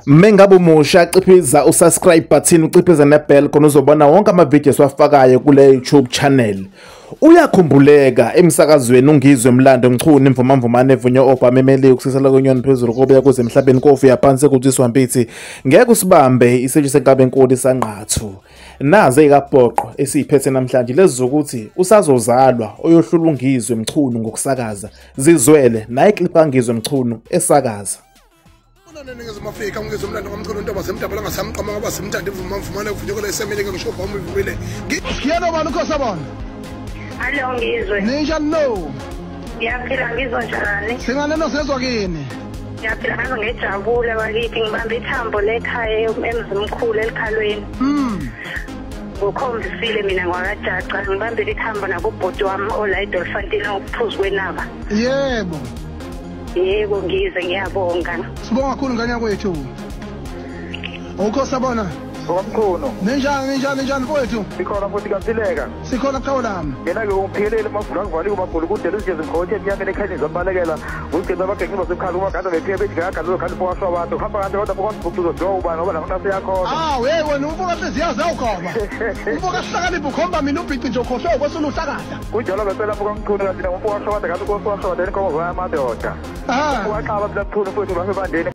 Mengabe umusha qiphiza usubscribe button uqiphiza nebell khona uzobona wonke ama videos wafakayo kule YouTube channel. Uyakhumbuleka emsakazweni ungizwe emlando Mchunu imvumamvumane evunywa obama emeli ukusisela kwenyoni phezulu kobe kuze emhlabeni kofu yaphansi ukuthi swampithi ngeke usibambe isitshe senkabe enkulu sanqathu. Naze ikabhoqo esiphethe namhlanje lezi ukuthi usazozalwa oyohlula ungizwe Mchunu ngokusakaza zizwele naye clipa ngizwe Mchunu esakaza. Ningizimu Afrika ngizwe umlando kaMchunu intombi semdabula ngasamqama ngoba simthanda imvumamvumane evunywa esemeleke ngisho ubani ivumile. Ngiyena ubani ukhosabona? Alo ngizwe. Ninjani no? Ngiyaphila ngizwa njani? Singaneno sezwa kini. Ngiyaphila ngaze ngejabule bakithi ngibambe ithambo lekhaya emzimkhulu elikhalweni. Ngokhombisile mina ngwakajaca ngibambe ithambo nakubhodi wami olaidolfantini okuphuzu kwenaba. Yebo. Yebo ngizwe ngiyabonga. Sibonga kakhulu ngane yakwethu. Ukhosabona? Mchunu. Ninjani mfowethu? Sikhona futhi kaphileka. Sikhona khawulami. Yena-ke ungiphelele mavula ngivaliwe amabhulu kude lizigeze ngikhothi eminyakeni ekhanyeni zambalekela ukugcina abagenqi basemkhali umaganda bephiya bethi ngayagalo khali pokashwa abantu uhamba kanti kodwa pokasibhucuzo njengoba ubani ngoba nakunasi yakhona. Hey wena umfoka seziyazi awugoba. Umfoka sihlakaniphi ukhomba mina ubhici nje ukhohlwe kwesona uhlakaza. Kunjalo ngempela mfoka Mchunu kanti nakumfoka shwada kanti koswashwada enkomo vaya amadoda. Uwaqaba phela Mchunu futhi lapha ebandeni.